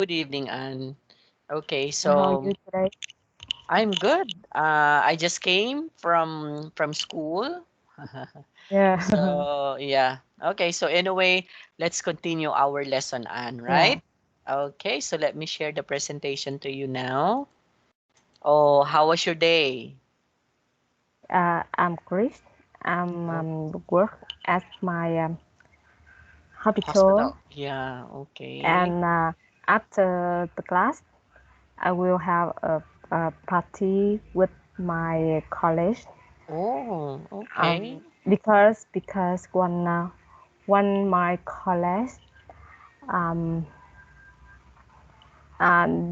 Good evening, Anne. Okay, How are so you today? I'm good. I just came from school. Yeah, So yeah. Okay, so anyway, let's continue our lesson, Anne, yeah. right? Okay, so let me share the presentation to you now. Oh, how was your day? I'm Chris. I'm Oh, work at my hospital, hospital. Yeah, okay. and after the class, I will have a party with my college. Oh, okay. Because one my college um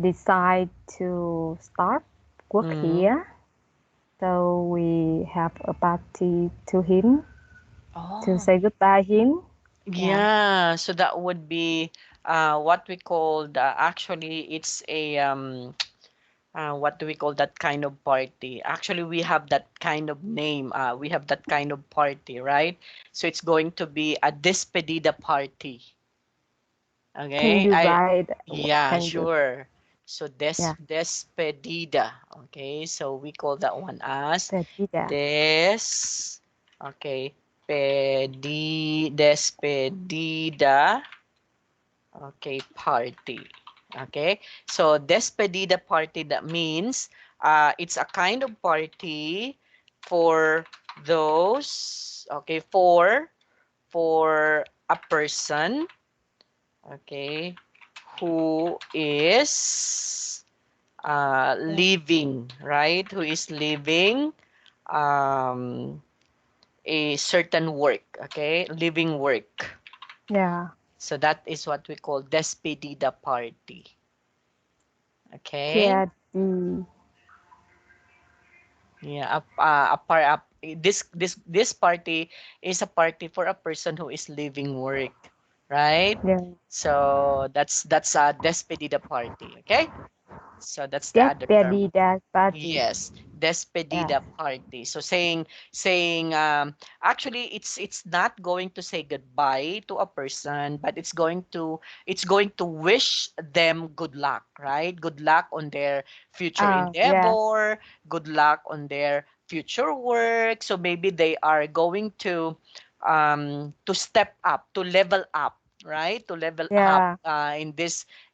decide to start work Mm-hmm. here, so we have a party to him to Oh, say goodbye him. Yeah. yeah, so that would be what we call actually it's a what do we call that kind of party? Actually, we have that kind of name. We have that kind of party, right? So it's going to be a despedida party. Can Okay? you write? Yeah, Can you? sure. So Yeah. despedida. Okay, so we call that one as Perdida. des. Okay, despedida. Okay, party. Okay, so despedida party, that means it's a kind of party for those, okay, for a person, okay, who is Yeah. living, right? Who is living um, a certain work, okay, living work. Yeah. So that is what we call despedida party. Okay. PhD. Yeah, this party is a party for a person who is leaving work, right? Yeah. So that's a despedida party, okay? So that's the Get other term. Perdida party. Yes, Yeah. despedida party. So saying actually it's not going to say goodbye to a person, but it's going to wish them good luck, right? Good luck on their future Yeah. endeavor, good luck on their future work. So maybe they are going to step up, to level up, right? To level up Yeah.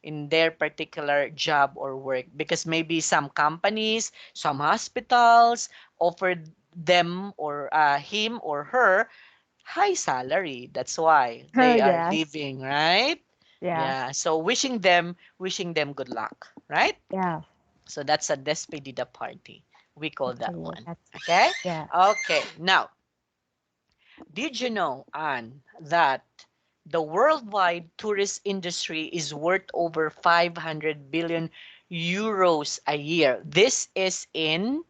in their particular job or work, because maybe some companies, some hospitals offered them or him or her high salary. That's why they are Yes. leaving, right? Yeah. Yeah, so wishing them good luck, right? Yeah. So that's a despedida party, we call that Okay. one. That's Okay. yeah. Okay, now, did you know, Anne, that the worldwide tourist industry is worth over 500 billion euros a year? This is in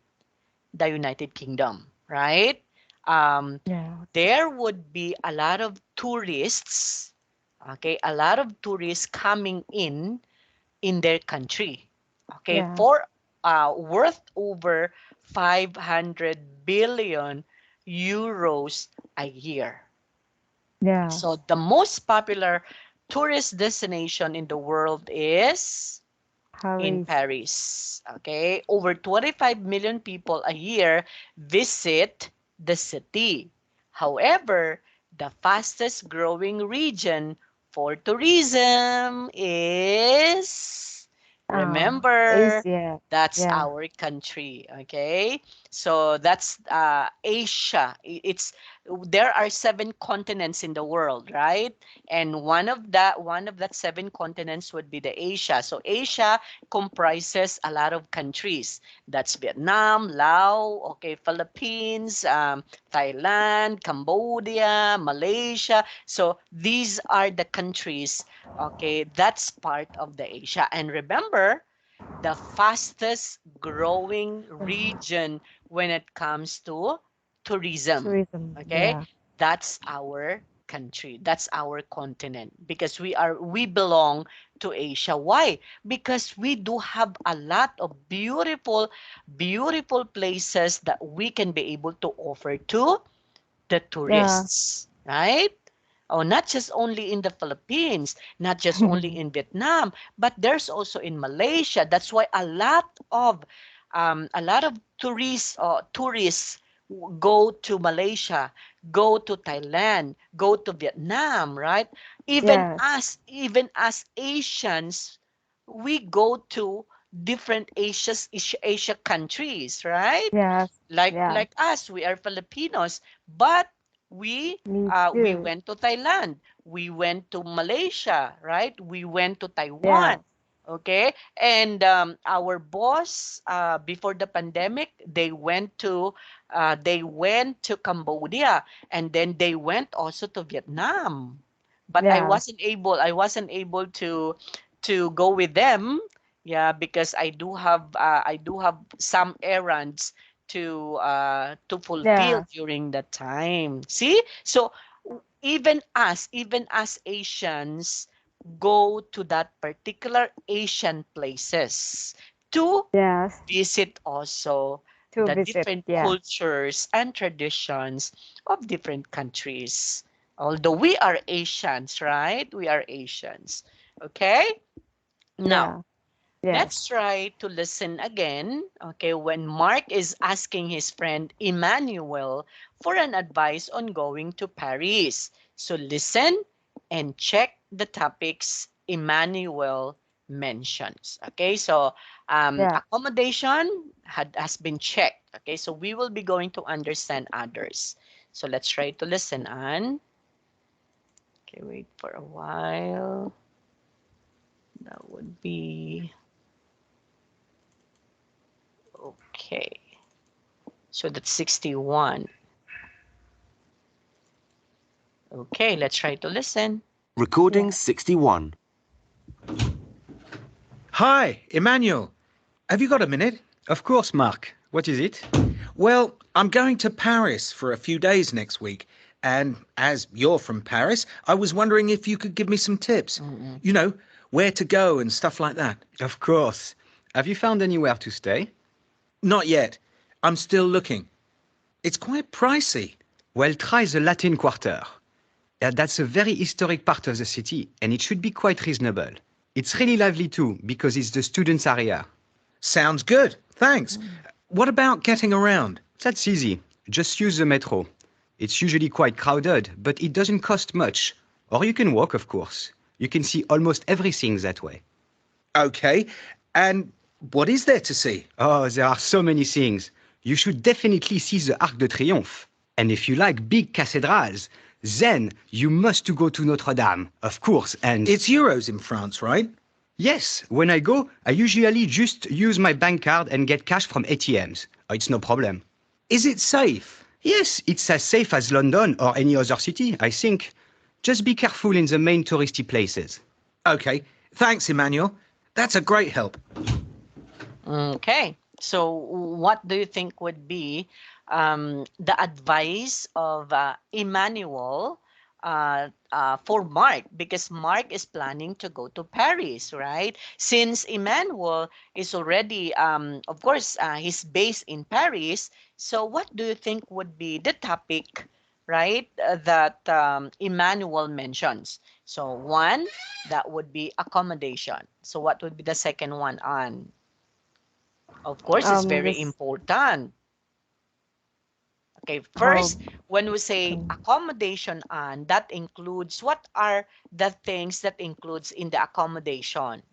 the United Kingdom, right? Um, Yeah. there would be a lot of tourists, okay, a lot of tourists coming in their country, okay, Yeah. for worth over 500 billion euros a year. Yeah. So the most popular tourist destination in the world is in Paris. Paris. Okay, over 25 million people a year visit the city. However, the fastest growing region for tourism is, remember, Asia. that's Yeah. our country. Okay, so that's Asia. It's there are 7 continents in the world, right? And one of that 7 continents would be the Asia. So Asia comprises a lot of countries. That's Vietnam, Laos, okay, Philippines, Thailand, Cambodia, Malaysia. So these are the countries, okay, that's part of the Asia. And remember, the fastest growing Yeah. region when it comes to tourism, Tourism. okay, Yeah. that's our country, that's our continent, because we belong to Asia. Why? Because we do have a lot of beautiful places that we can be able to offer to the Yeah. tourists, right? Oh, not just only in the Philippines, not just only in Vietnam, but there's also in Malaysia. That's why a lot of tourists go to Malaysia, go to Thailand, go to Vietnam, right? Yes. Even as Asians, we go to different Asia countries, right? Yes. Yeah. Like us, we are Filipinos, but Me we too. went to Thailand, we went to Malaysia, right? We went to Taiwan. Yes. Okay, and our boss before the pandemic, they went to Cambodia, and then they went also to Vietnam. But Yes. I wasn't able to go with them, yeah, because I do have some errands to fulfill Yes. during that time. See? So even as Asians go to that particular Asian places to Yes. visit also To the visit. different Yes. cultures and traditions of different countries. Although we are Asians, right? We are Asians. Okay? Now, Yeah. Yes. let's try to listen again. Okay, when Mark is asking his friend Emmanuel for an advice on going to Paris. So listen and check the topics Emmanuel mentions. Okay, so Yeah. accommodation has been checked. Okay, so we will be going to understand others. So let's try to listen, Anne. Okay, wait for a while. That would be okay. So that's 61. Okay, let's try to listen. Recording Yeah. 61. Hi, Emmanuel. Have you got a minute? Of course, Mark. What is it? Well, I'm going to Paris for a few days next week. And as you're from Paris, I was wondering if you could give me some tips. Mm-mm. You know, where to go and stuff like that. Of course. Have you found anywhere to stay? Not yet. I'm still looking. It's quite pricey. Well, try the Latin Quarter. That's a very historic part of the city, and it should be quite reasonable. It's really lively too, because it's the students' area. Sounds good. Thanks. What about getting around? That's easy. Just use the metro. It's usually quite crowded, but it doesn't cost much. Or you can walk, of course. You can see almost everything that way. Okay. And what is there to see? Oh, there are so many things. You should definitely see the Arc de Triomphe. And if you like big cathedrals, then you must to go to Notre Dame, of course. And It's euros in France, right? yes, when I go, I usually just use my bank card and get cash from ATMs. It's no problem. Is it safe? Yes, it's as safe as London or any other city, I think. Just be careful in the main touristy places. Okay. Thanks, Emmanuel. That's a great help. Okay. So what do you think would be the advice of Emmanuel for Mark? Because Mark is planning to go to Paris, right? Since Emmanuel is already, of course, he's based in Paris. So what do you think would be the topic, right, that Emmanuel mentions? So one, that would be accommodation. So what would be the second one on? Of course, it's very This. important. Okay, Oh. first, when we say accommodation on, that includes what are the things that includes in the accommodation?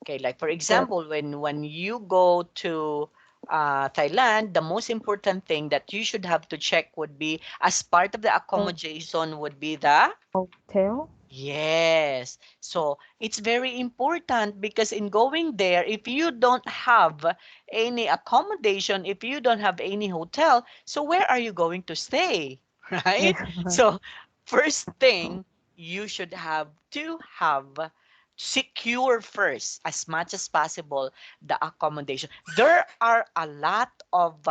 Okay, like for What? example, when you go to Thailand, the most important thing that you should have to check would be as part of the accommodation would be the Hotel. yes. So it's very important because in going there, if you don't have any accommodation, if you don't have any hotel, so where are you going to stay? Right? Yeah. So first thing, you should have to have secure first as much as possible the accommodation. There are a lot of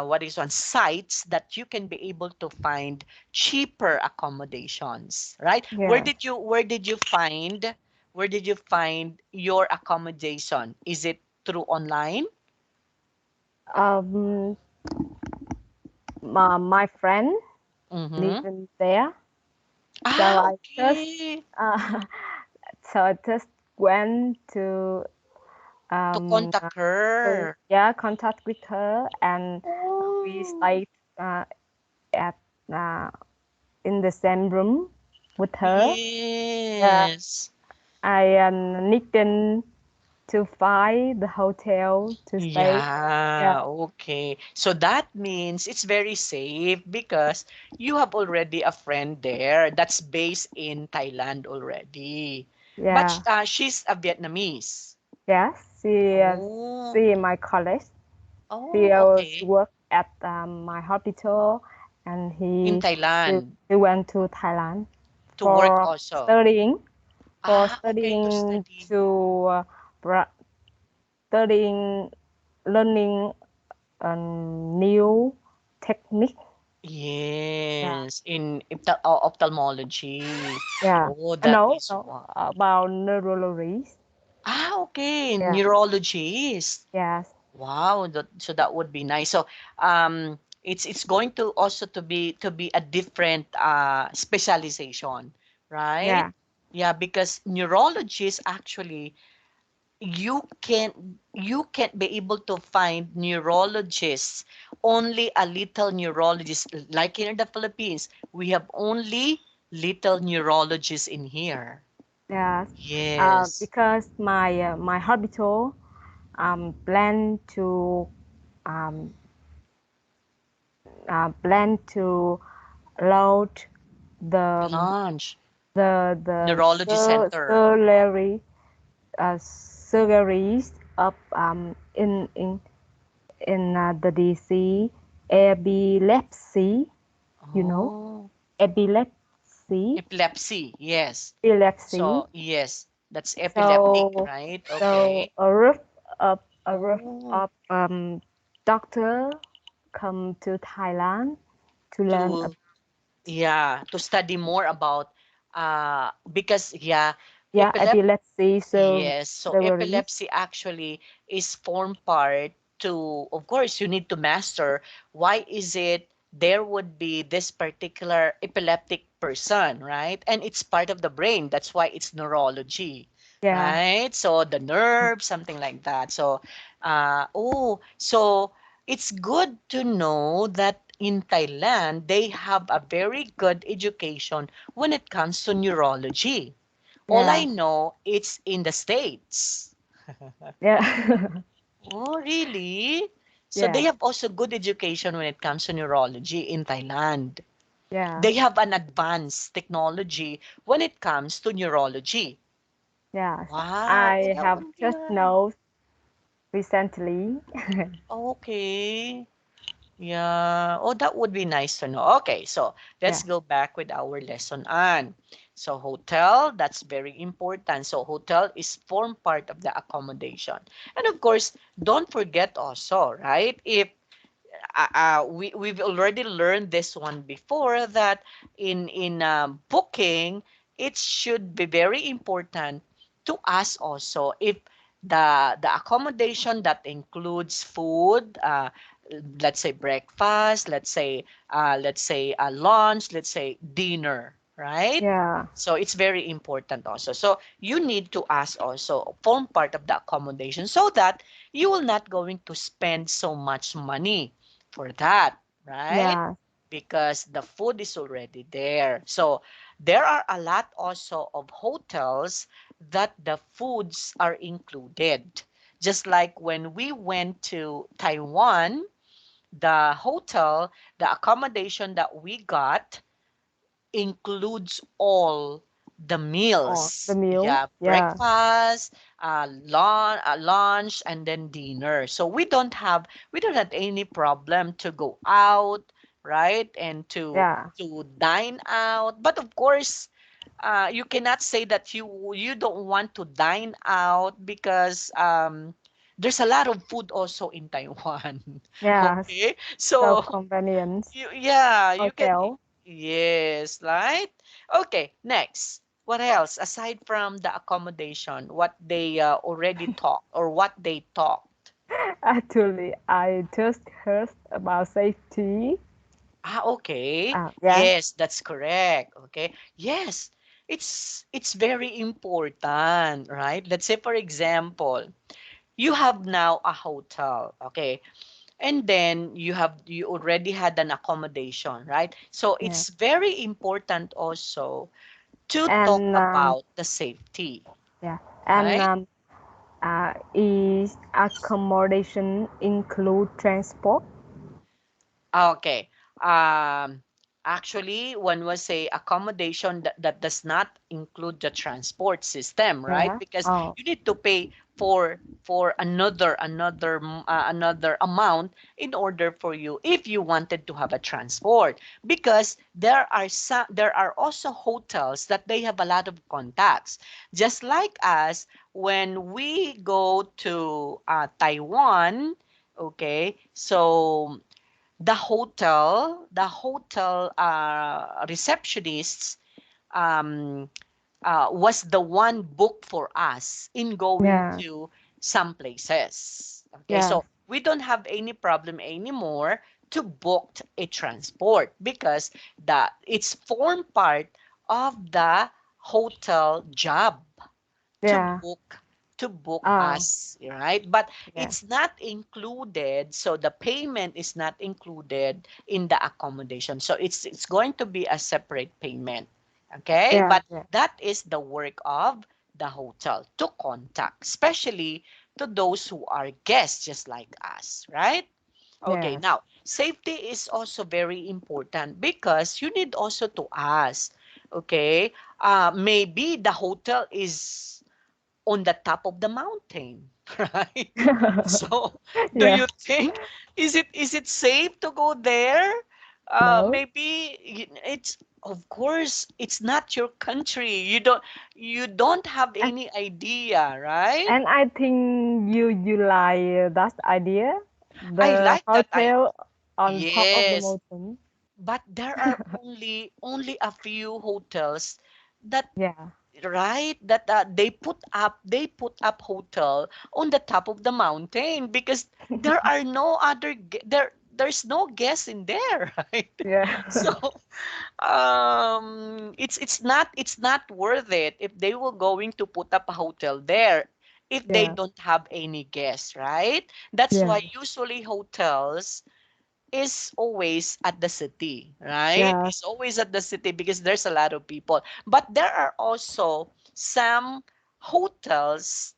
what is on sites that you can be able to find cheaper accommodations, right? Yeah. Where did you find your accommodation? Is it through online? Um, my friend Mm-hmm. living there. So Ah, I just okay. uh, so I just went to To um uh, contact her. yeah, contact with her, and we Oh, stayed at uh, in the same room with her. Yeah, yes. I needed to find the hotel to stay. Yeah, Yeah, okay. So that means it's very safe because you have already a friend there that's based in Thailand already. But yeah, she's a Vietnamese. yes. Oh, She my college. He oh, was okay. work at my hospital, and In he, Thailand he went to Thailand to work for also. studying for Ah, okay, to studying study. to bra- studying learning a new technique. Yeah, Yes, in ophthalmology. yeah. Oh, that No, is no, why. about neurology. Ah, okay, Yeah, neurologist. yes, Wow, so that would be nice. So, it's going to also to be a different specialization, right? yeah, Yeah, because neurologists actually you can't be able to find neurologists, only a little neurologist. Like here in the Philippines, we have only little neurologists in here. yes. Yes. Because my hospital plan to um, plan to load the Lunch. Neurology center. surgery surgeries of in the DC epilepsy, you know, Oh. epilepsy, Epilepsy, yes. epilepsy. So, yes, that's epileptic, So right? so Okay. a group Oh, of doctor come to Thailand to learn. to yeah, to study more about because yeah, Yeah, epilepsy yes, so surgeries. epilepsy actually is form part to, of course, you need to master why is it there would be this particular epileptic person, right? And it's part of the brain. That's why it's neurology, Yeah, right? So the nerve, something like that. So, so it's good to know that in Thailand, they have a very good education when it comes to neurology. All I yeah, know, it's in the States. yeah, Oh, really? So they yeah, have also good education when it comes to neurology in Thailand. yeah, They have an advanced technology when it comes to neurology. yeah. Wow, oh, I that have would be just nice. know recently. Okay. Yeah. Oh, that would be nice to know. Okay, so let's Yeah, go back with our lesson on. So hotel, that's very important. So hotel is form part of the accommodation. And of course, don't forget also, right? If we've already learned this one before that in booking, it should be very important to us also if the accommodation that includes food, let's say breakfast, let's say lunch, let's say dinner, right? yeah, So it's very important also. So you need to ask also form part of the accommodation so that you will not going to spend so much money for that, right? yeah, Because the food is already there. So there are a lot also of hotels that the foods are included. Just like when we went to Taiwan, the hotel, the accommodation that we got includes all the or the meals. meal. Yeah, Yeah, breakfast, lunch, and then dinner. So we don't have any problem to go out, right? And to yeah, to dine out. But of course, you cannot say that you don't want to dine out because there's a lot of food also in Taiwan. yeah. Okay, So so convenience yeah, you can. hotel. Yes, right? Okay, next. What else aside from the accommodation? What they already talked or what they talked? Actually, I just heard about safety. Okay. Yeah. Yes, that's correct. Okay. Yes. It's very important, right? Let's say for example, you have now a hotel, okay? And then you already had an accommodation, right? So Yeah. it's very important also to talk And about the safety, yeah. And right? is accommodation include transport? Okay. Um, Actually, one was say accommodation that does not include the transport system, right? Yeah. Because Oh, you need to pay for another amount in order for you if you wanted to have a transport. Because there are also hotels that they have a lot of contacts. Just like us, when we go to Taiwan, okay, so the hotel receptionists um, was the one booked for us in going yeah. to some places. Okay, Yeah. so we don't have any problem anymore to book a transport because it's form part of the hotel job to Yeah. book Oh, us, right? But yeah. it's not included, so the payment is not included in the accommodation. So it's going to be a separate payment. Okay? Yeah. But Yeah. that is the work of the hotel to contact, especially to those who are guests just like us, right? Okay, Yes. now safety is also very important because you need also to ask, okay, maybe the hotel is on the top of the mountain, right? So, do Yeah. you think is it safe to go there? No. Maybe it's of course it's not your country. You don't have And, any idea, right? and I think you like that idea, I the like that. I hotel on top of the Yes, mountain. but there are only a few hotels that Yeah. right that they put up hotel on the top of the mountain because there's no guests in there, right? Yeah. So it's not worth it if they were going to put up a hotel there if they Yeah. don't have any guests, right? That's Yeah. why usually hotels is always at the city, right? Yeah. It's always at the city because there's a lot of people. But there are also some hotels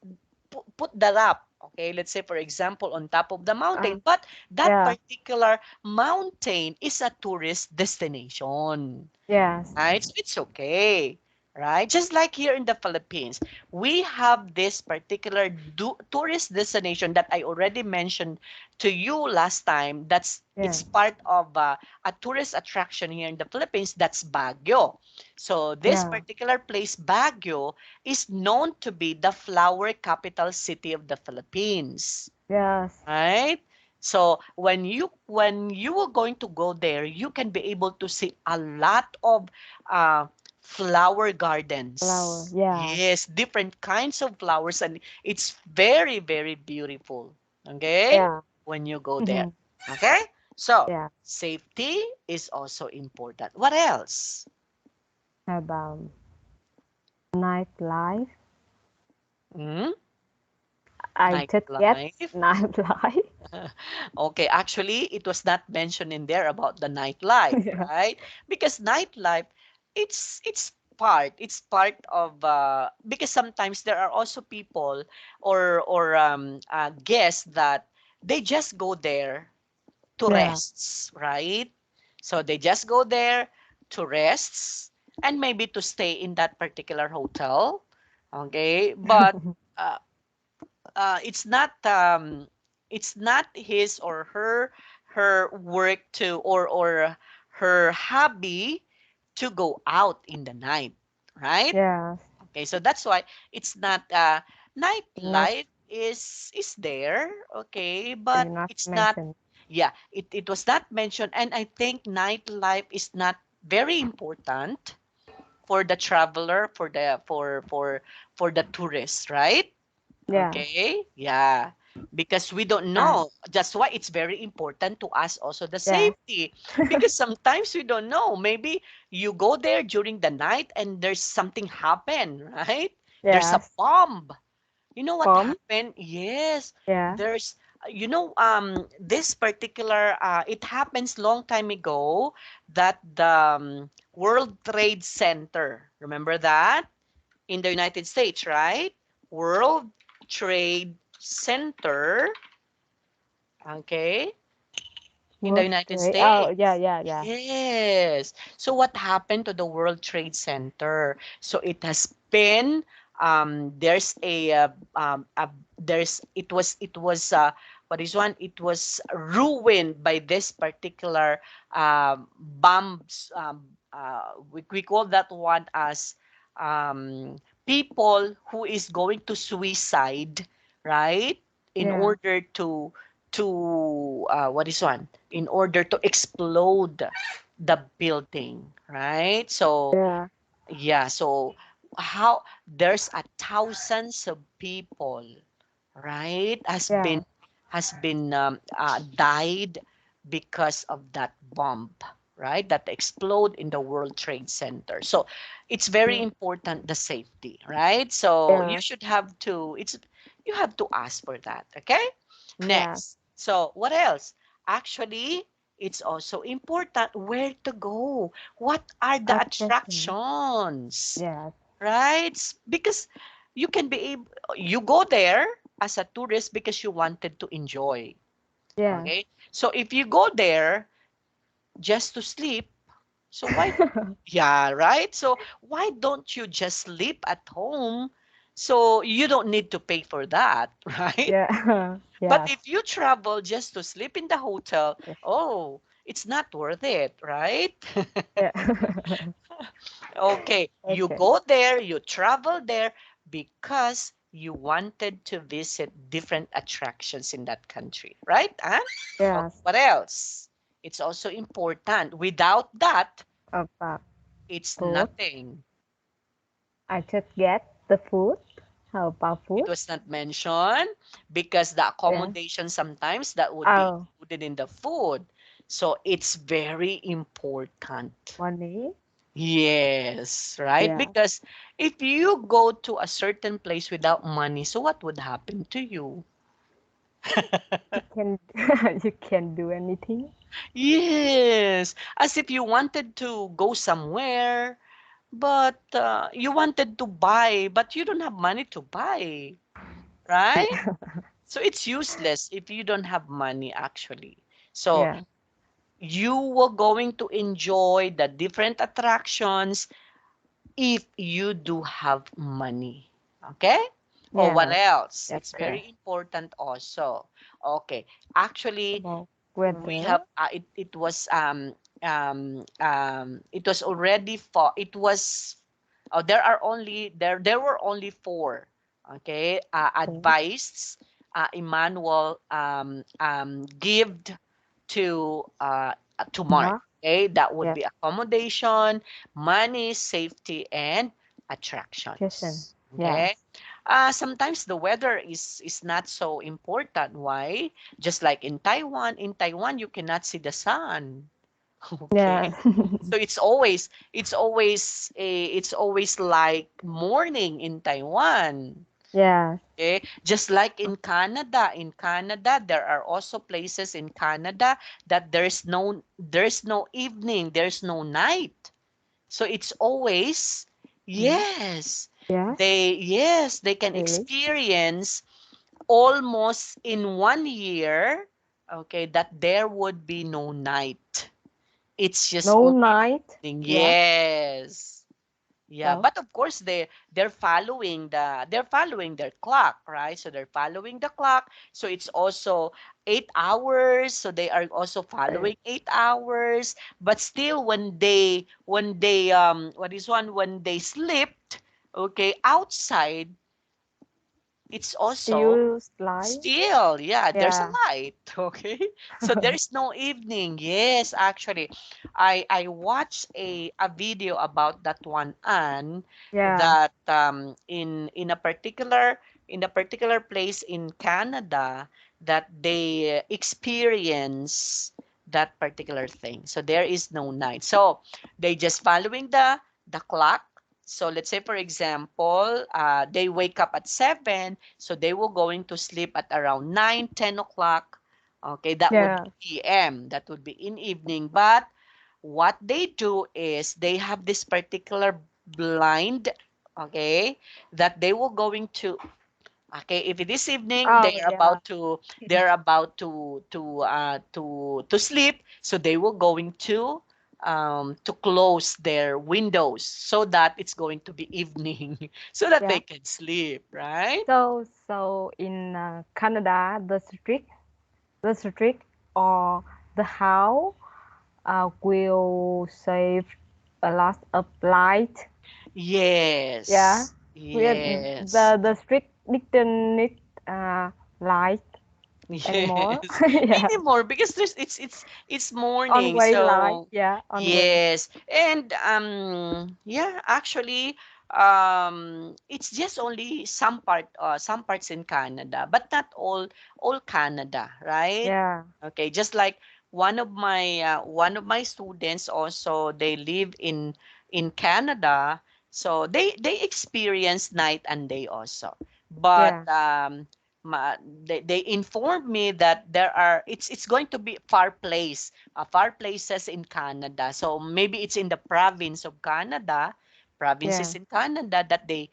put that up. Okay, let's say for example on top of the Uh, mountain, but that yeah. particular mountain is a tourist destination. Yes. Right? So it's okay, right? Just like here in the Philippines, we have this particular tourist destination that I already mentioned to you last time. Yeah. It's part of a tourist attraction here in the Philippines. That's Baguio. So this Yeah. particular place, Baguio, is known to be the flower capital city of the Philippines, Yes. right? So when you are going to go there, you can be able to see a lot of uh, flower Flower. gardens. Yes. Yes, different kinds of flowers, and it's very, very beautiful. Okay, Yeah. when you go there. Mhm. Okay, so Yeah. safety is also important. What else? About nightlife. Hmm? I just get Nightlife. nightlife. Okay, actually, it was not mentioned in there about the nightlife, Yeah. right? Because nightlife, it's part of because sometimes there are also people or guests that they just go there to Yeah. rests, right? So they just go there to rests and maybe to stay in that particular hotel, okay? But uh, it's not his or her work to or her hobby to go out in the night, right? Yes. Okay, so that's why it's not Not nightlife is there, okay, but not it's not. mentioned. Yeah, it was not mentioned, and I think nightlife is not very important for the traveler, for the tourist, right? Yes. Okay, yeah. because we don't Ah, know. That's why it's very important to us also the yeah. safety, because sometimes we don't know. Maybe you go there during the night and there's something happen, right? There's a Yes. bomb. You know what Bomb. happened? Yes, Yeah. there's this particular it happens long time ago that the World Trade Center, remember that? In the United States, right? World Trade Center, okay, in the World United Trade. Oh, States. yeah, yeah, yeah. Yes. So what happened to the World Trade Center? So it has been there's a there's it was what is one? It was ruined by this particular bombs. We call that one as um, people who is going to suicide, right? In Yeah. order to what is one? In order to explode the building, right? So Yeah. yeah, so how there's a thousands of people, right, Yeah. has been died because of that bomb, right? That explode in the World Trade Center. So it's very Yeah. important the safety, right? So you Yeah. should have to it's you have to ask for that, okay? Yeah. Next. So what else? Actually, it's also important where to go. What are the Attraction. attractions? Yes. Right? Because you can be able, you go there as a tourist because you wanted to enjoy. Yes. Okay? So if you go there just to sleep, so why yeah, right? So why don't you just sleep at home so you don't need to pay for that, right? Yeah. But Yes. if you travel just to sleep in the hotel, Yes. oh, it's not worth it, right? Yeah. Okay, you Okay. go there, you travel there because you wanted to visit different attractions in that country, right? Huh? Okay, Yes. what else? It's also important. Without that, About it's food. nothing. I just get the food. How about It food? was not mentioned because the Yeah. accommodation sometimes that would be Oh, included in the food. So it's very important. money. Yes, right? Yeah. Because if you go to a certain place without money, so what would happen to you? You can you can do anything. Yes, as if you wanted to go somewhere, but you wanted to buy, but you don't have money to buy, right? Yeah. So it's useless if you don't have money, actually. So Yeah. you were going to enjoy the different attractions if you do have money. Okay? Or what Yes. else? That's It's correct. very important also. Okay. Actually, About we have weather. it was already for it was there are only there were only four, okay, Food. advice Emmanuel give to Mark. Mark. Okay, that would Yes. be accommodation, money, safety, and Kitchen. attractions. Yes. Okay. Sometimes the weather is not so important. Why? Just like in Taiwan you cannot see the sun. Okay. Yes. So it's always like morning in Taiwan. Yes. Okay, just like in Canada. In Canada, there are also places in Canada that there's no evening, there's no night. So it's always Mm. yes. Yes. They can Really. experience almost in 1 year, okay, that there would be no night. It's just No only night. evening. Yeah. Yes. Yeah, Well. but of course they're following their clock, right? So they're following the clock. So it's also 8 hours. So they are also following 8 hours. But still, when they what is one when they slept, okay, outside, it's also Still slide. still, yeah, there's a Yeah. light, okay? So there's no evening. Yes, actually, I watched a video about that one, and Yeah. that in a particular in a particular place in Canada that they experience that particular thing. So there is no night. So they just following the clock. So let's say, for example, they wake up at 7, so they will going to sleep at around 9, 10 o'clock. Okay, that would Yeah. be PM. That would be in evening. But what they do is they have this particular blind, okay, that they will going to, okay, if it is evening, Oh, yeah. they're about to sleep, so they will going to close their windows so that it's going to be evening so that Yeah. they can sleep, right? So in Canada, the street or the house will save a lot of light. Yeah, Yes, we yes. the street didn't need light anymore. Yes, Yeah, anymore because it's on morning, way light. so Yeah, on way. yes. And yeah, actually it's just only some parts in Canada, but not all Canada, right? Yeah, Okay, just like one of my students also, they live in Canada, so they experience night and day also. But yeah, they informed me that it's going to be far places in Canada. So maybe it's in the province of Canada, yeah, provinces in Canada that they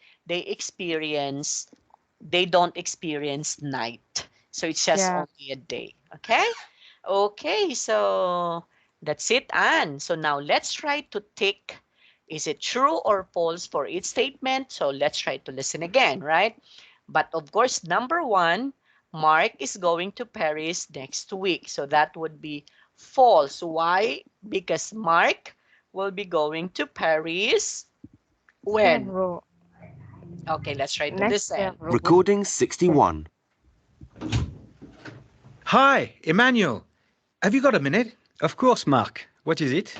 don't experience night. So it's just yeah. only a day. Okay? Okay, so that's it, Anne. So now let's try to tick, is it true or false for each statement? So let's try to listen again, right? But of course, number one, Mark is going to Paris next week. So that would be false. Why? Because Mark will be going to Paris when? Several Okay, let's try to next listen. several weeks. Recording 61. Hi, Emmanuel. Have you got a minute? Of course, Mark. What is it?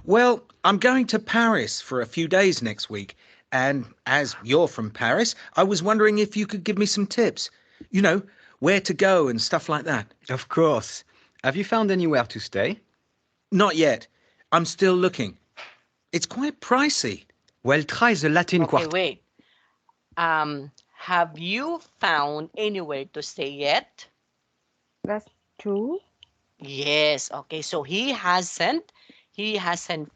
Well, I'm going to Paris for a few days next week. And as you're from Paris, I was wondering if you could give me some tips. You know, where to go and stuff like that. Of course. Have you found anywhere to stay? Not yet. I'm still looking. It's quite pricey. Well, try the Latin Okay, Quarter. wait. Have you found anywhere to stay yet? That's true. Yes. Okay, so he hasn't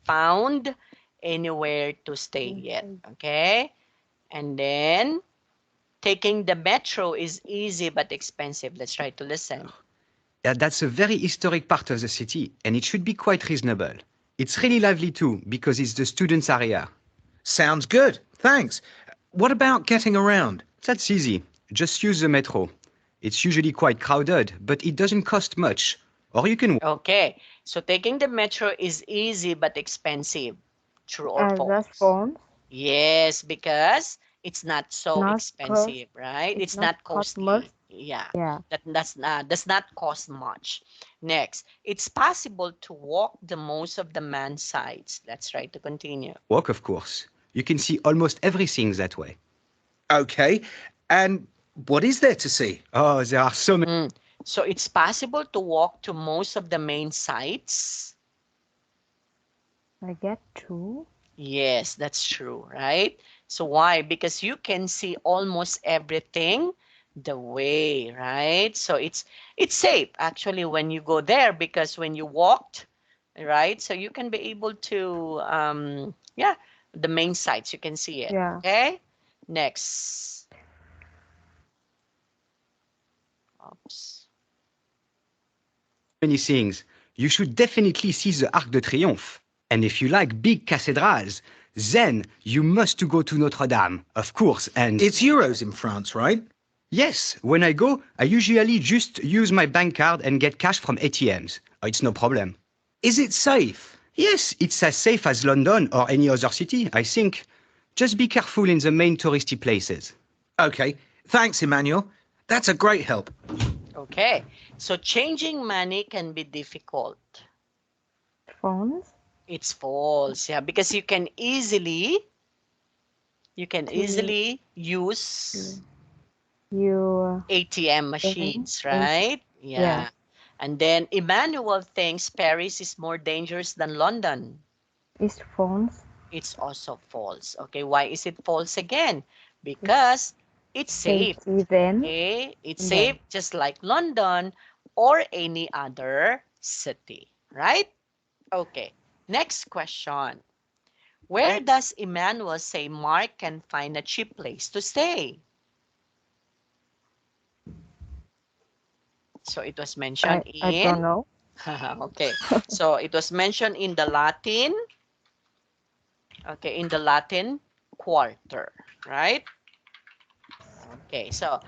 found anywhere to stay yet. Okay. And then taking the metro is easy but expensive. Let's try to listen. That's a very historic part of the city, and it should be quite reasonable. It's really lively too, because it's the students' area. Sounds good. Thanks. What about getting around? That's easy. Just use the metro. It's usually quite crowded, but it doesn't cost much. Or you can Okay, so taking the metro is easy but expensive. True or That's false? false. Yes, because it's not so Not cost. expensive, right? It's It's not not cost much. costly. Yeah, Yeah. does not cost much. Next, it's possible to walk the most of the man sites. Let's try to continue. walk, of course. You can see almost everything that way. Okay. And what is there to see? Oh, there are so many. So it's possible to walk to most of the main sites. I get true. Yes, that's true, right? So why? Because you can see almost everything the way, right? So it's safe actually when you go there because when you walked, right? So you can be able to yeah, the main sites you can see it. Yeah. Okay? Next. Oops. Many things. You should definitely see the Arc de Triomphe. And if you like big cathedrals, then you must to go to Notre Dame, of course. And It's euros in France, right? yes, when I go, I usually just use my bank card and get cash from ATMs. It's no problem. Is it safe? Yes, it's as safe as London or any other city, I think. Just be careful in the main touristy places. Okay. Thanks, Emmanuel. That's a great help. Okay. So changing money can be difficult. False. It's false, yeah, because you can easily use You ATM think machines, in right? yeah, Yeah. And then Emmanuel thinks Paris is more dangerous than London. it's phones. It's also false. Okay, why is it false again? It's Because it's safe. safety then. Okay, it's And then safe just like London or any other city, right? Okay, next question. Where does Emmanuel say Mark can find a cheap place to stay? So it was mentioned I in, don't know. okay, so it was mentioned in the Latin, okay, in the Latin quarter, right? Okay, so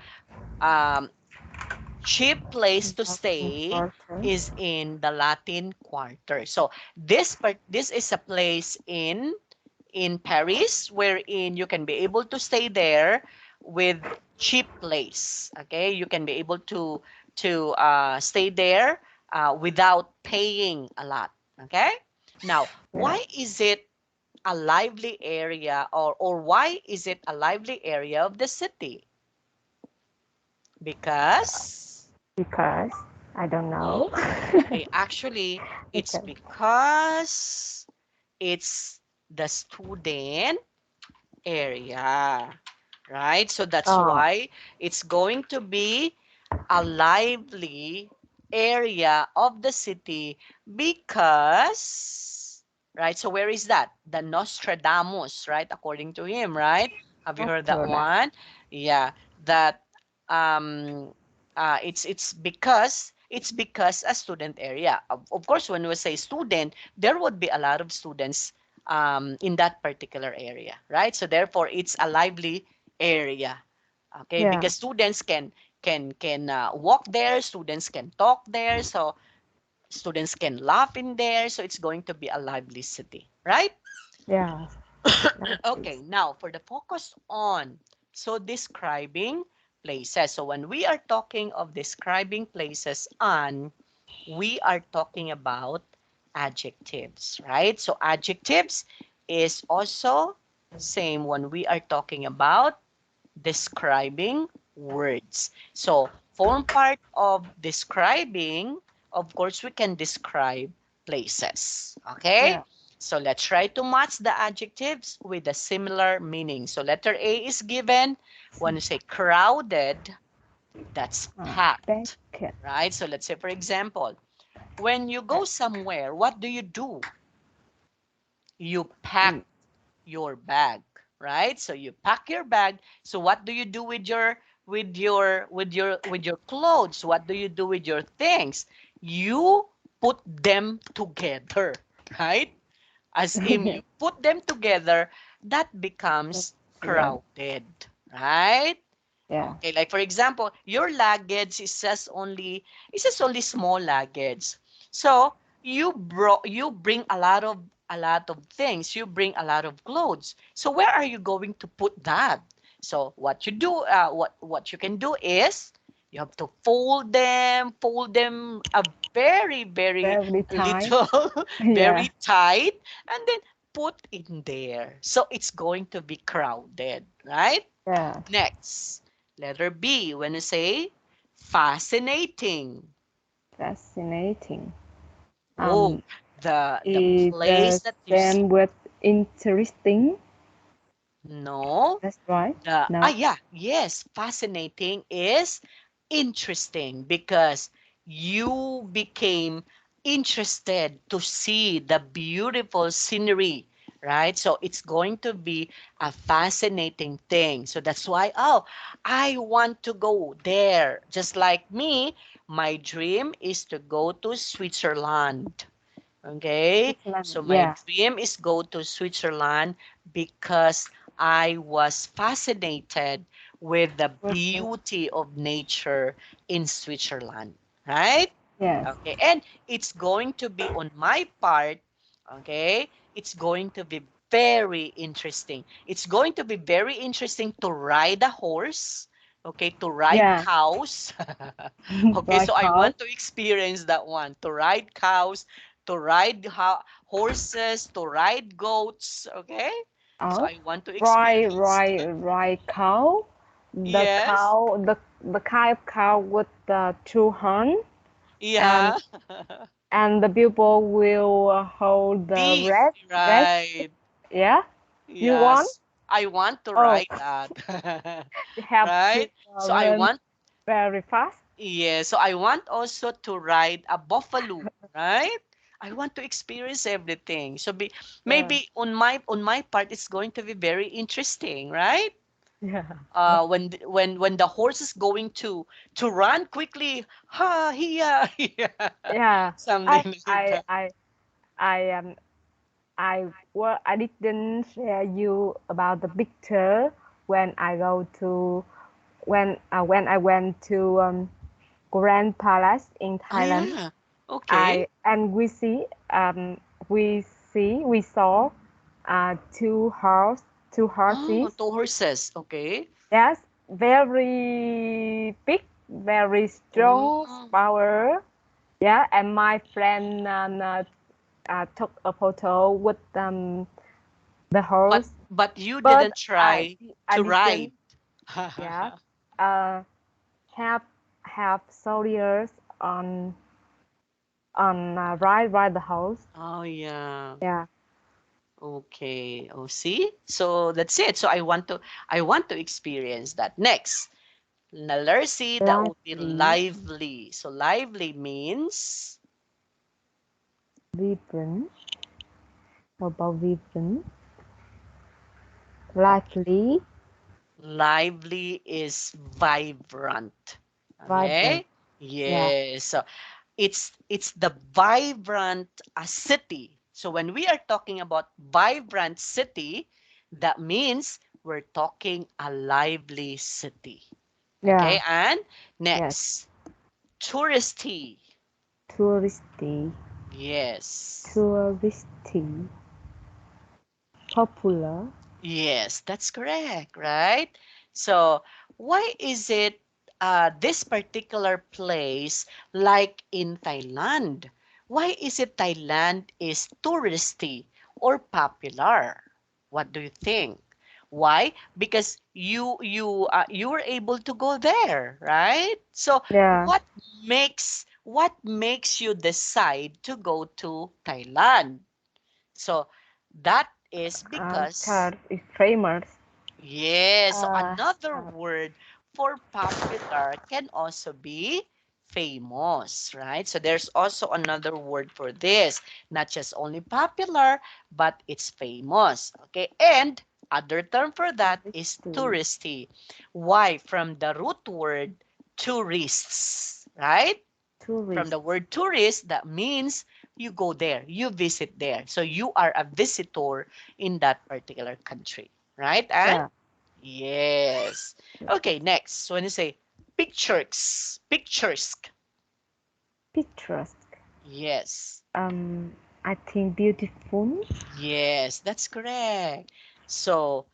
um, cheap place to Latin stay Quarter. is in the Latin Quarter. So this is a place in Paris wherein you can be able to stay there with cheap place. Okay, you can be able to stay there without paying a lot. Okay, now Yeah, why is it a lively area or why is it a lively area of the city? Because because I don't know. okay, actually, it's Okay. because it's the student area, right? So that's Oh, why it's going to be a lively area of the city because, right? So where is that? The Nostradamus, right? According to him, right? Have you heard that Amsterdam. one? Yeah, that um it's because a student area. Of course, when we say student, there would be a lot of students in that particular area, right? So therefore, it's a lively area. Okay, Yeah, because students can walk there, students can talk there, so students can laugh in there, so it's going to be a lively city, right? yeah, like Okay, this. now for the focus on, so describing places. So when we are talking of describing places on, we are talking about adjectives, right? So adjectives is also same when we are talking about describing words. So form part of describing, of course, we can describe places. Okay? Yeah. So let's try to match the adjectives with a similar meaning. So letter A is given. When you say crowded, that's packed, Bucket. right? So let's say, for example, when you go somewhere, what do? You pack Mm, your bag, right? So you pack your bag. So what do you do with your clothes? What do you do with your things? You put them together, right? As in you put them together, that becomes Yeah. crowded, right? Yeah. Okay, like for example, your luggage is just only small luggage. So you bring a lot of things. You bring a lot of clothes. So where are you going to put that? So what you can do is you have to fold them a very very Very tight. little, Yeah. very tight, and then put in there. So it's going to be crowded, right? Yeah. Next, letter B, when you say fascinating. Fascinating. Oh, Um, the is the place that you see. same with interesting. No, That's right. the No. yeah, yes, fascinating is interesting because you became interested to see the beautiful scenery, right? So it's going to be a fascinating thing. So that's why, oh, I want to go there. Just like me, my dream is to go to Switzerland. Okay, Switzerland. so my Yeah. dream is go to Switzerland because I was fascinated with the Switzerland. beauty of nature in Switzerland, right? Yes. Okay, and it's going to be on my part, okay? It's going to be very interesting. It's going to be very interesting to ride a horse, okay, to ride Yeah. cows. Okay, Right so I house. want to experience that one, to ride cows, to ride horses, to ride goats, okay? So Oh. I want to Right, experience. right, right cow. the Yes. cow, the kind of cow with the two horns, Yeah. and the people will hold the Beef. red. Right. Yeah, you want? Yes. I want to Oh, write that. you have to Right? So I learn want, very fast. yeah, so I want also to ride a buffalo, right? I want to experience everything. So Yeah, maybe on my part it's going to be very interesting, right? yeah, When the horse is going to run quickly, ha hiya, hiya, yeah. something I like I that. I I I didn't share you about the picture when I go to when I went to Grand Palace in Ah, Thailand. yeah. Okay. I and we saw two Oh, horses. two horses. Okay. Yes, very big, very strong Oh, power. Yeah, and my friend took a photo with the but horse, but you but didn't try I to didn't. ride. Yeah, uh, have have soldiers on ride the horse. Oh yeah. Yeah, Okay. Oh, see? So that's it. So I want to experience that. Next. Na letter C, that would be lively, lively. So lively means vibrant. How about vibrant? okay. Lively, Lively is vibrant. vibrant. Okay? Yeah, Yes. So it's the vibrant city. So when we are talking about vibrant city, that means we're talking a lively city. Okay? yeah, And yes. next, touristy. Touristy, Yes. touristy, popular. Yes, that's correct, right? So, why is it this particular place like in Thailand? Why is it Thailand is touristy or popular? What do you think? Why? Because you were able to go there, right? So, Yeah, what makes you decide to go to Thailand? So, that is because third is famous. yes, so Uh, another uh, word for popular can also be famous, right? So there's also another word for this, not just only popular, but it's famous, okay? And other term for that is touristy, touristy. Why? From the root word tourists, right? From the tourist. word tourist, that means you go there, you visit there. So you are a visitor in that particular country, right? And Yeah, yes. Okay, next. So when you say pictures. picturesque. Yes. I think beautiful. Yes, that's correct. So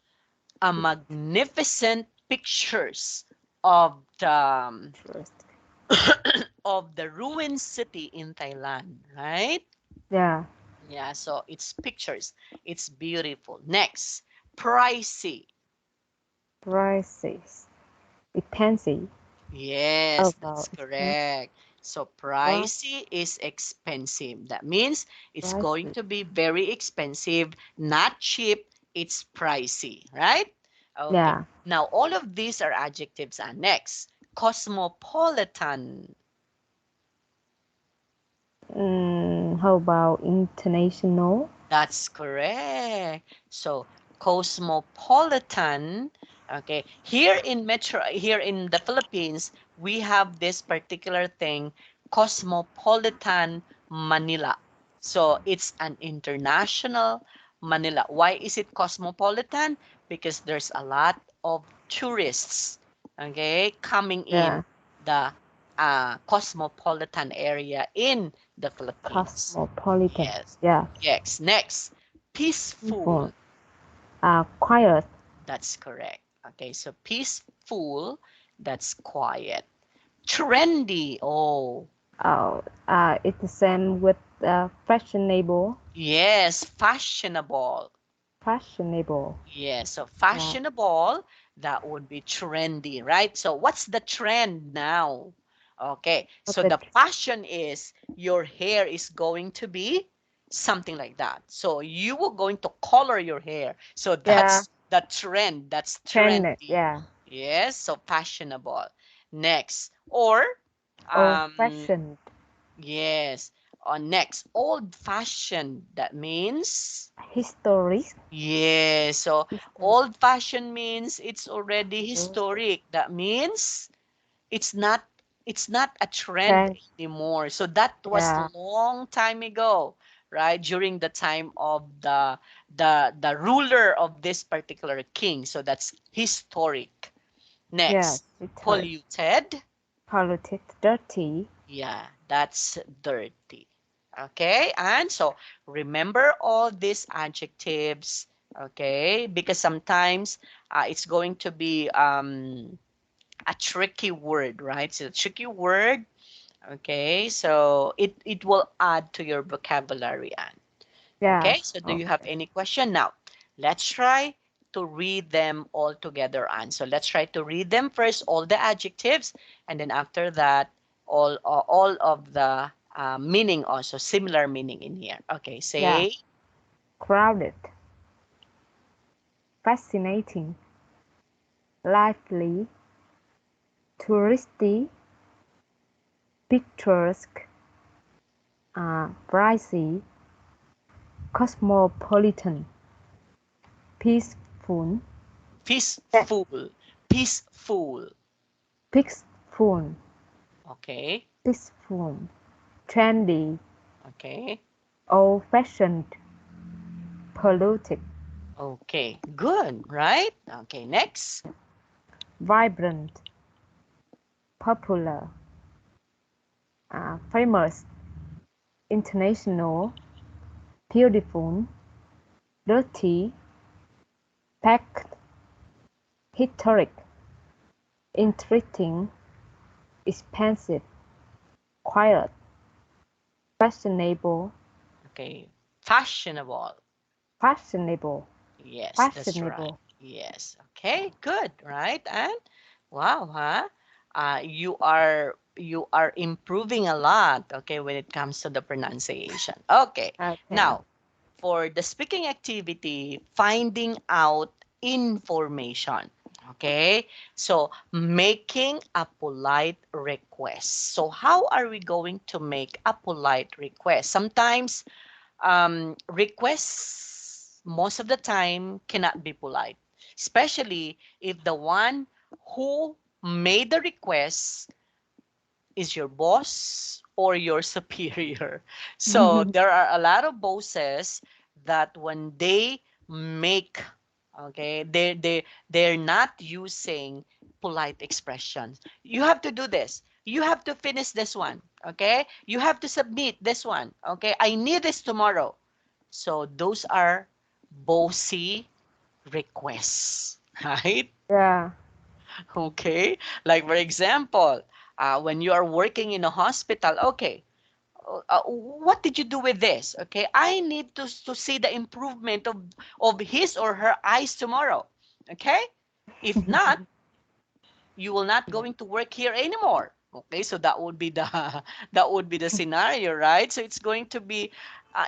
a magnificent pictures of the Picturesque. of the ruined city in Thailand, right? Yeah, Yeah, so it's pictures. It's beautiful. Next, pricey. prices. Expensive. Yes, About that's expensive. correct. So Price, pricey is expensive. That means it's going prices. to be very expensive, not cheap, it's pricey, right? Okay. Yeah. Now all of these are adjectives. And next, cosmopolitan. How about international? That's correct. So cosmopolitan, okay. Here in the Philippines, we have this particular thing, cosmopolitan Manila. So it's an international Manila. Why is it cosmopolitan? Because there's a lot of tourists, okay, coming in Yeah, the cosmopolitan area in the Philippines. cosmopolitan. Yes. Yeah, Yes. Next, peaceful. people. Quiet. That's correct. Okay, so peaceful, that's quiet. Trendy. Oh, It's the same with fashionable. yes, fashionable. Fashionable. Yes, so Yeah, fashionable, That would be trendy, right? So what's the trend now? Okay, so the the fashion is your hair is going to be something like that. So you were going to color your hair. So yeah that's the trend. That's trend. trendy. Yeah, Yes, so fashionable. Next, or old um, fashioned. yes, next, old fashioned. That means Historic. yes. So Historic. old fashioned means it's already historic. That means it's not it's not a trend Trend. anymore. So that was Yeah, long time ago, right? During the time of the ruler of this particular king. So that's historic. yes, Next, historic. polluted. Polluted, dirty. Yeah, that's dirty. Okay, and so remember all these adjectives, okay, because sometimes it's going to be a tricky word, right? So a tricky word, okay, so it will add to your vocabulary. And Yes. okay, so do you have Okay. any question? Now, let's try to read them all together, Anne. So let's try to read them first, all the adjectives, and then after that, all of the meaning also, similar meaning in here. Okay, Yeah. say Crowded. Fascinating. Lively. Touristy. Picturesque. Pricey. Cosmopolitan. Peaceful. Te- peaceful, peaceful. Peaceful. Okay, Peaceful. Trendy. okay, Old-fashioned. Polluted. okay, good, right? Okay, next. Vibrant. Popular. Famous. International. Beautiful. Dirty. Packed. Historic. Interesting. Expensive. Quiet. Fashionable. Okay, fashionable. Fashionable. Yes, that's right. Fashionable. Yes. Okay, good, right? And wow, huh? You are improving a lot, okay, when it comes to the pronunciation. Okay. Okay. Now, for the speaking activity, finding out information. Okay? So, making a polite request. So, how are we going to make a polite request? Sometimes requests most of the time cannot be polite, especially if the one who made the request is your boss or your superior. So there are a lot of bosses that when they make, okay, they're not using polite expressions. You have to do this. You have to finish this one. Okay. You have to submit this one. Okay. I need this tomorrow. So those are bossy requests, right? Yeah. Okay. Like for example, when you are working in a hospital, okay, what did you do with this? Okay, I need to see the improvement of his or her eyes tomorrow. Okay, if not, you will not going to work here anymore. Okay, so that would be the that would be the scenario, right? So it's going to be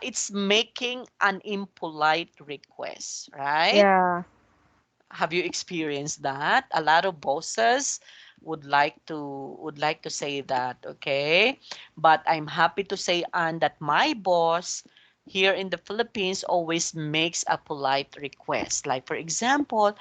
it's making an impolite request, right? Yeah. Have you experienced that? A lot of bosses would like to say that, okay? But I'm happy to say, Anne, that my boss here in the Philippines always makes a polite request. Like for example,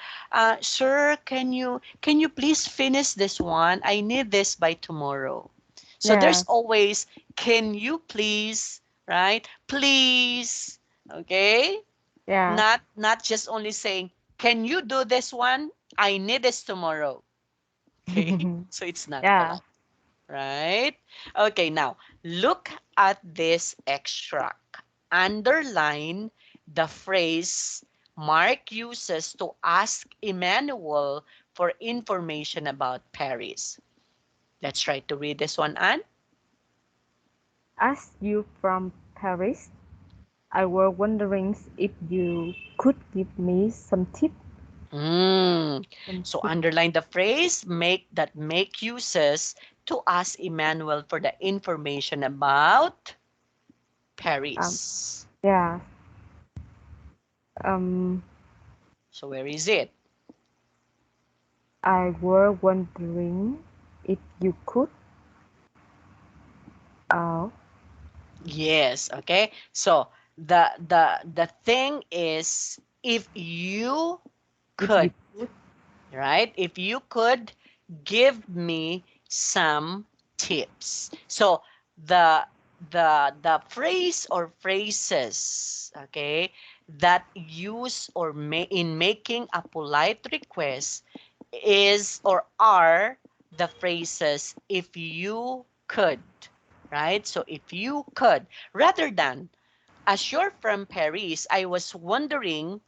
sir, can you please finish this one? I need this by tomorrow. So there's Yeah. always, can you please, right? Please, okay? Yeah. Not just only saying, can you do this one? I need this tomorrow. Okay, so it's not Yeah. polite, right? Okay, now look at this extract. Underline the phrase Mark uses to ask Emmanuel for information about Paris. Let's try to read this one, Anne. As you from Paris, I was wondering if you could give me some tips. Mm. Can So put underline the phrase make uses to ask Emmanuel for the information about um Paris. yeah um So where is it? I were wondering if you could uh Yes, okay. So the thing is if you if could, you could right? If you could give me some tips. So the the phrase or phrases, okay, that use or in making a polite request is or are the phrases if you could, right? So if you could, rather than as you're from Paris, I was wondering,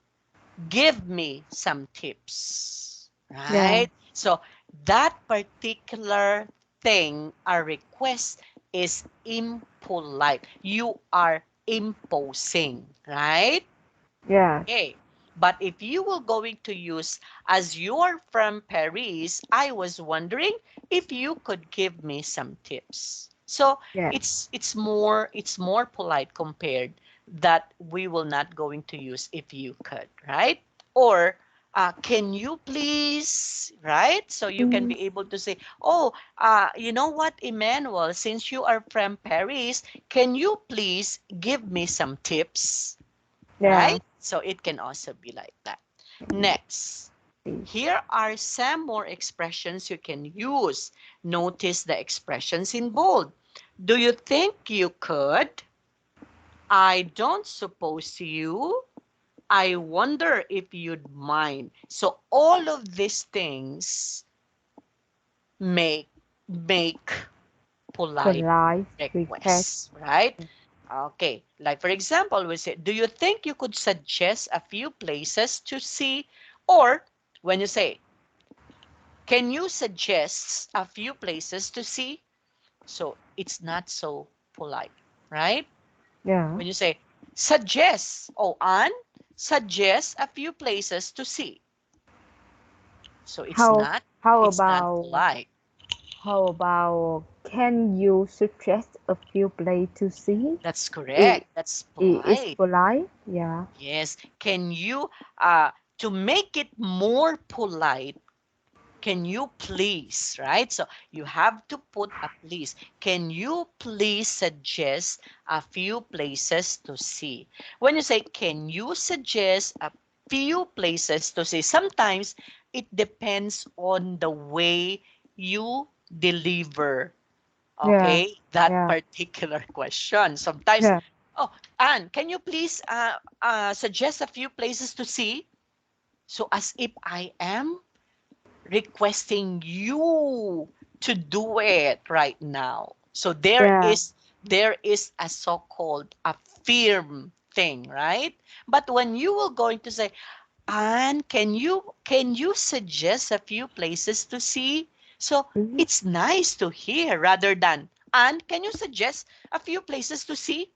give me some tips, yeah right? So that particular thing, a request, is impolite. You are imposing, right? yeah Okay. But if you were going to use, as you're from Paris, I was wondering if you could give me some tips. So yeah it's more polite compared that we will not going to use if you could, right? Or can you please, right? So you can mm, be able to say, oh, you know what, Emmanuel, since you are from Paris, can you please give me some tips? yeah Right? So it can also be like that. Next, here are some more expressions you can use. Notice the expressions in bold. Do you think you could? I don't suppose you. I wonder if you'd mind. So all of these things make make polite polite request requests, right? Okay, like for example, we say, do you think you could suggest a few places to see? Or when you say, can you suggest a few places to see? So it's not so polite, right? yeah When you say, suggest, oh, Anne, suggest a few places to see. So how how it's not about polite. how about can you suggest a few places to see? That's It, correct. That's it is polite. polite. Yeah. Yes. Can you, to make it more polite, can you please, right? So you have to put a please. Can you please suggest a few places to see? When you say, can you suggest a few places to see? Sometimes it depends on the way you deliver, Yeah. okay, that Yeah. particular question. Sometimes, Yeah. oh, Anne, can you please suggest a few places to see? So as if I am requesting you to do it right now. So Yeah. there is a so-called a firm thing, right? But when you will going to say, Anne, can you suggest a few places to see? So Mhm. it's nice to hear rather than Anne, can you suggest a few places to see?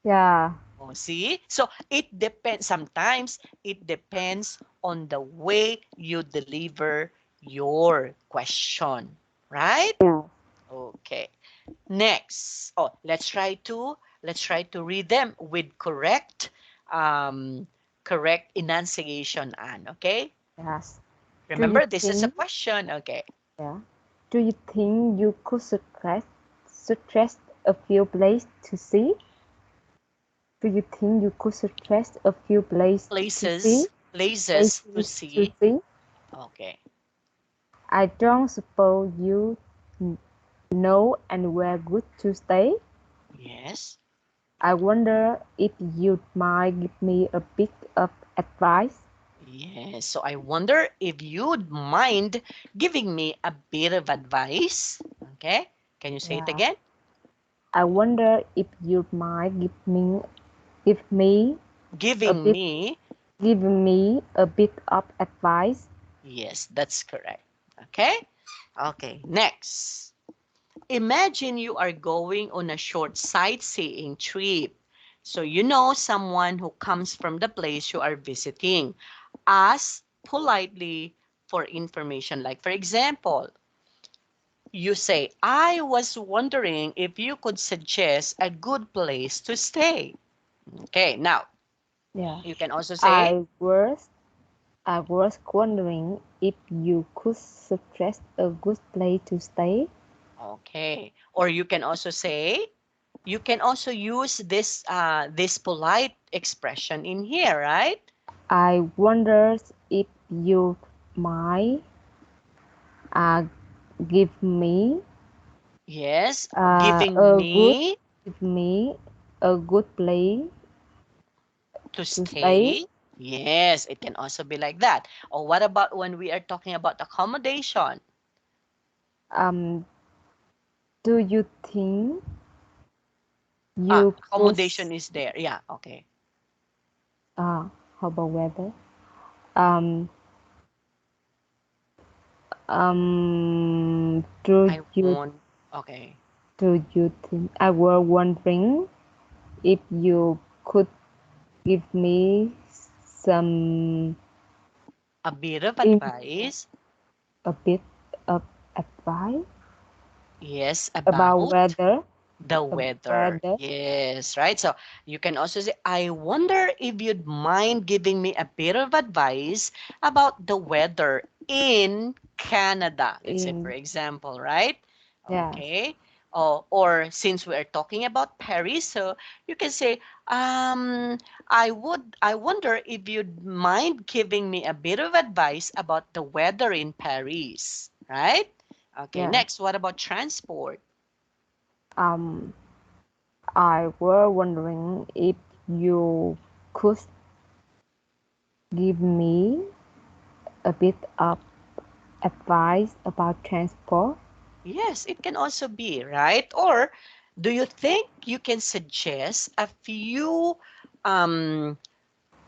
Yeah. Oh, see? So it depends. Sometimes it depends on the way you deliver your question, right? Yeah. Okay. Next. Oh, let's try to read them with correct enunciation, Anne. Okay. Yes. Do you Remember, this is a think? question. Okay. Yeah. Do you think you could suggest a few places to see? Do you think you could suggest a few places to see? Places to Places to see. see? Okay. I don't suppose you know anywhere good to stay. Yes. I wonder if you might give me a bit of advice. Yes. So I wonder if you'd mind giving me a bit of advice. Okay. Can you say it Yeah. again? I wonder if you might give me a Giving bit me. of advice. Yes, that's correct. Okay. Okay. Next. Imagine you are going on a short sightseeing trip. So you know someone who comes from the place you are visiting. Ask politely for information. Like, for example, you say, I was wondering if you could suggest a good place to stay. Okay, now Yeah. you can also say, I was wondering if you could suggest a good place to stay. okay, or you can also say, you can also use this polite expression in here, right? I wonder if you might uh, give me Yes, uh, giving a good me give me a good place to to stay. stay. Yes, it can also be like that. Or what about when we are talking about accommodation? Um, do you think you could Accommodation is there. Yeah, okay. how about weather? Um, I want, okay. do you think I was wondering if you could give me some A bit of in advice. a bit of advice Yes, about about weather? the About weather. weather? Yes, right. So you can also say, I wonder if you'd mind giving me a bit of advice about the weather in Canada. Let's say, for In example, right? yes, Okay. Oh, or since we are talking about Paris, so you can say, I wonder if you'd mind giving me a bit of advice about the weather in Paris, right? Okay, yes. next, what about transport? Um, I was wondering if you could give me a bit of advice about transport. Yes, it can also be, right? Or do you think you can suggest um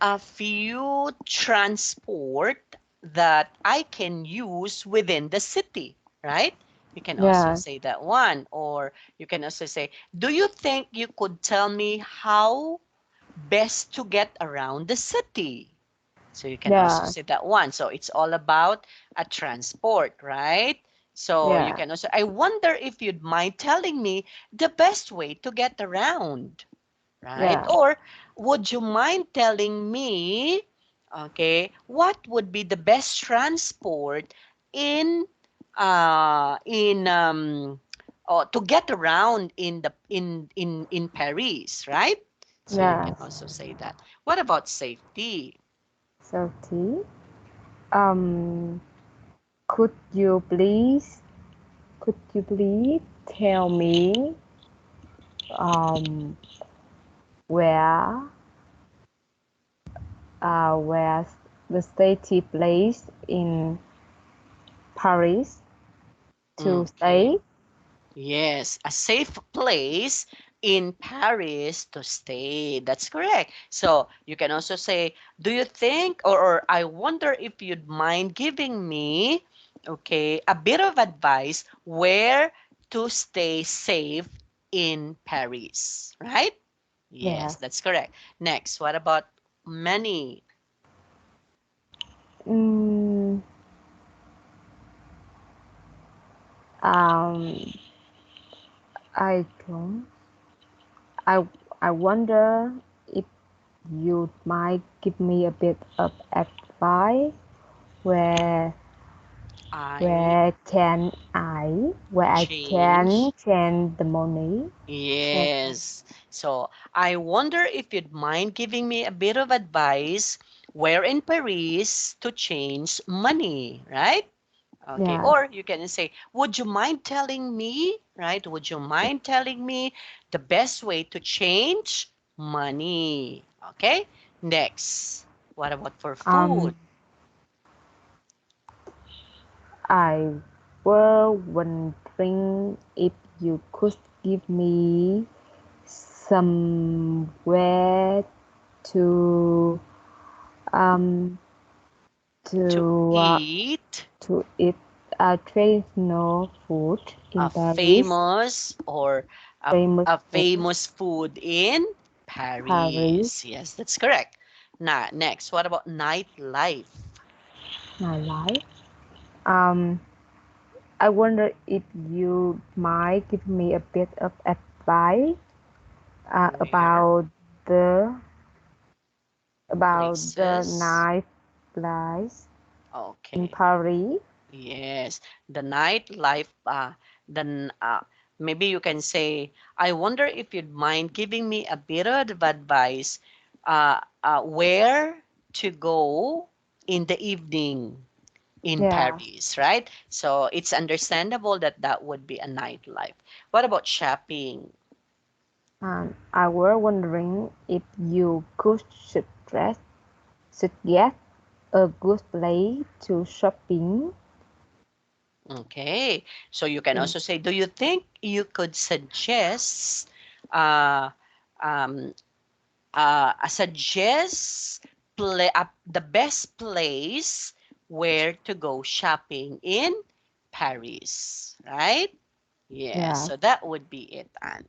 a few transport that I can use within the city, right? You can also Yeah, say that one. Or you can also say, do you think you could tell me how best to get around the city? So you can also yeah, say that one. So it's all about a transport, right? So you yeah, can also, I wonder if you'd mind telling me the best way to get around, right? yeah, Or would you mind telling me, okay, what would be the best transport in in to get around in the in Paris, right? So you can yes. also say that. What about safety? So T, um, could you please tell me um where where the city place in Paris to Okay. stay? Yes, a safe place in Paris to stay. That's correct. So you can also say, do you think, or I wonder if you'd mind giving me, okay, a bit of advice where to stay safe in Paris, right? Yes, Yes. that's correct. Next, what about money? Mm, um, I don't. I I wonder if you might give me a bit of advice where I where I can change. change the money. Change. Yes. So I wonder if you'd mind giving me a bit of advice where in Paris to change money, right? Okay. Yes. Or you can say, would you mind telling me, right? Would you mind telling me the best way to change money? Okay. Next. What about for food? Um, I were wondering if you could give me somewhere to um To to uh, eat to eat traditional food in a Paris, famous or famous a food, famous food in Paris. Paris. Yes, that's correct. Now, next, what about nightlife? My life. Um, I wonder if you might give me a bit of advice Where the about the places? night place in Okay. Paris. Yes, the nightlife. Then maybe you can say, I wonder if you'd mind giving me a bit of advice, where to go in the evening in Yeah. Paris, right? So it's understandable that that would be a nightlife. What about shopping? I was wondering if you could suggest a good place to shopping. Okay, so you can in- also say, do you think you could suggest uh, um, suggest the best place where to go shopping in Paris, right? Yeah, Yeah, so that would be it, Anne.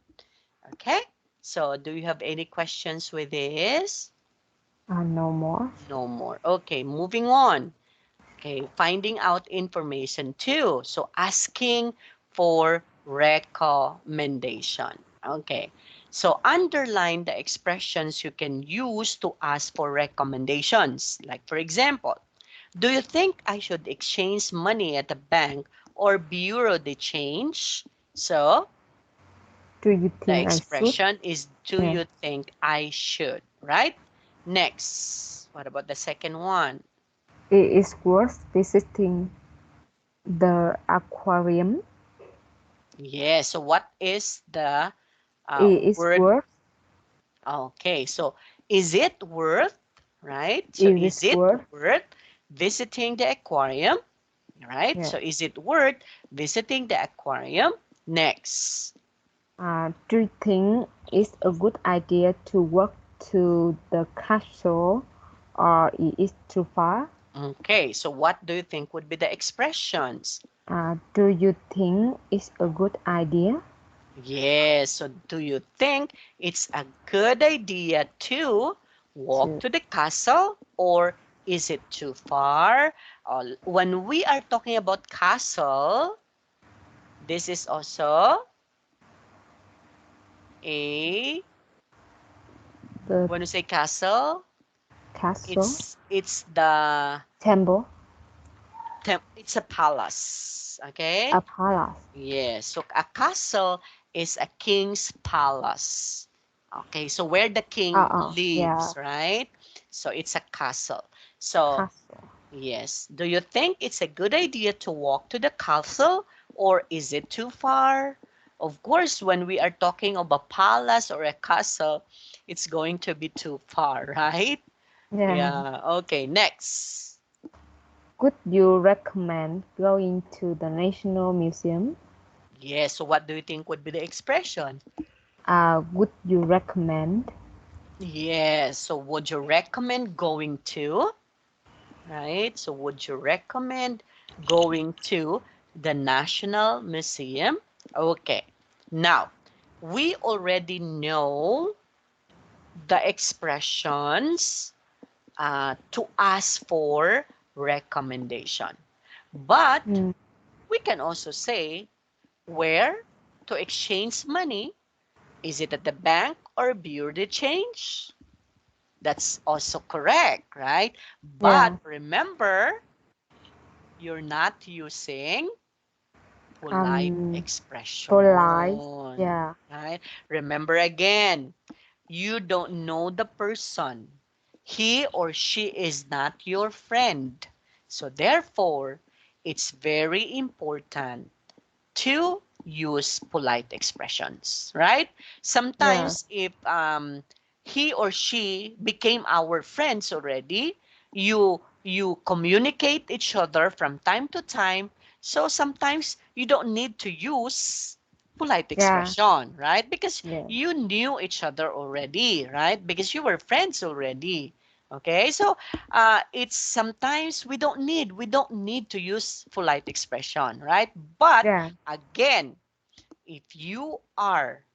Okay, so do you have any questions with this? no more. No more. Okay, moving on. Okay, finding out information too. So asking for recommendation. Okay, so underline the expressions you can use to ask for recommendations. Like, for example, do you think I should exchange money at the bank or bureau de change? So Do you the think I should? expression is, do Yeah. you think I should, right? Next, what about the second one? It is worth visiting the aquarium. Yeah, so what is the It is word? worth. Okay, so is it worth, right? So It is is it worth. worth visiting the aquarium, right? Yeah. So is it worth visiting the aquarium? Next. Do you think it's a good idea to walk to the castle, or it is too far? Okay, so what do you think would be the expressions? Do you think it's a good idea? Yes, so do you think it's a good idea to walk To to the castle or is it too far? When we are talking about castle, this is also a, the when you say castle, castle, it's the temple, it's a palace, okay? a palace. Yes, so a castle is a king's palace. Okay, so where the king Yeah, lives, right? So it's a castle. So, castle. yes. Do you think it's a good idea to walk to the castle or is it too far? Of course, when we are talking of a palace or a castle, it's going to be too far, right? Yeah. Yeah, okay, next. Could you recommend going to the National Museum? Yes, so what do you think would be the expression? Would you recommend? Yes, so would you recommend going to, right? So would you recommend going to the National Museum? Okay, now we already know the expressions to ask for recommendation, but Mm, we can also say where to exchange money. Is it at the bank or bureau de change? That's also correct, right? But yeah. remember, you're not using polite Um, expression, for life. Yeah. right? Remember again, you don't know the person. He or she is not your friend. So therefore, it's very important to use polite expressions, right? Yeah. Sometimes if he or she became our friends already, you communicate each other from time to time. So sometimes you don't need to use polite Yeah. expression, right? Because Yeah. you knew each other already, right? Because you were friends already. Okay, so it's sometimes we don't need to use polite expression, right? But Yeah. again, if you are,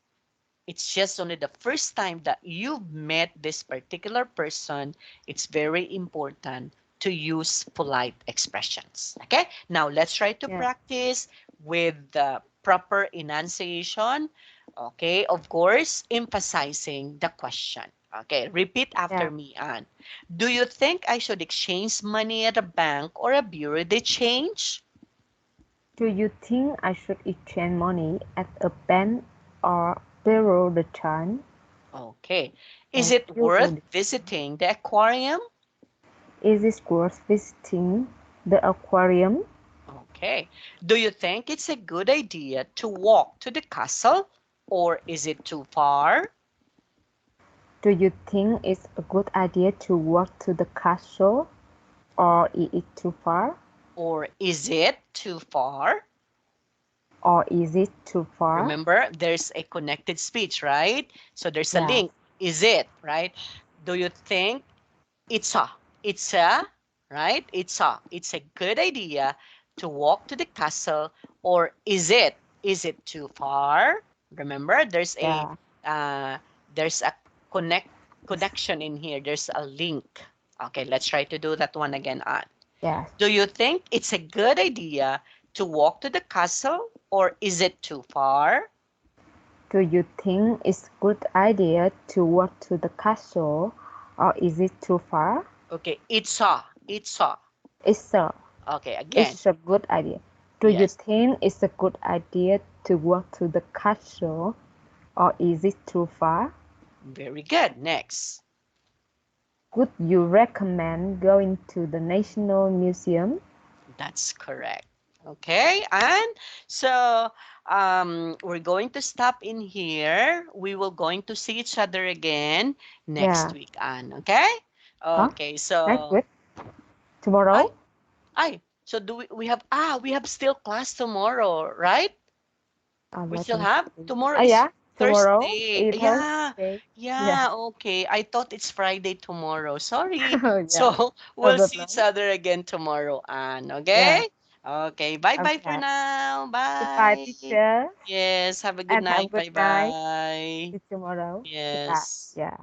it's just only the first time that you've met this particular person, it's very important to use polite expressions. Okay, now let's try to Yeah. practice with the proper enunciation. Okay, of course, emphasizing the question. Okay, repeat after Yeah. me, Anne. Do you think I should exchange money at a bank or a bureau de change? Do you think I should exchange money at a bank or bureau de change? Okay, is Thank it you worth for this. visiting the aquarium? Is it worth visiting the aquarium? Okay, do you think it's a good idea to walk to the castle or is it too far? Do you think it's a good idea to walk to the castle or is it too far? Or is it too far? Or is it too far? Remember, there's a connected speech, right? So there's a Yeah. link. Is it, right? Do you think it's a, right? It's a good idea to walk to the castle, or is it too far? Remember, Yeah. uh, there's a connect connection in here. There's a link. Okay, let's try to do that one again. Yes. Do you think it's a good idea to walk to the castle, or is it too far? Do you think it's a good idea to walk to the castle or is it too far? Okay, it's a. It's a Okay, again, it's a good idea. Do you yes. think it's a good idea to walk to the castle or is it too far? Very good. Next. Would you recommend going to the National Museum? That's correct. Okay, and so we're going to stop in here. We will going to see each other again next Yeah. week, Anne. Okay? Huh? Okay, Next so week? Tomorrow? so we have still class tomorrow, right? We Let still me have see. tomorrow Oh is yeah, tomorrow Thursday. is Yeah. Thursday. Yeah. Yeah, okay. I thought it's Friday tomorrow. Sorry. Yeah. So No we'll see each problem. other again tomorrow, Anne. Yeah. Okay? Okay. Bye-bye for Okay. now. Goodbye, Bye. teacher, Yes. Have a good and have a night. good night. Bye-bye. See you tomorrow. Goodbye. Yes. Yeah.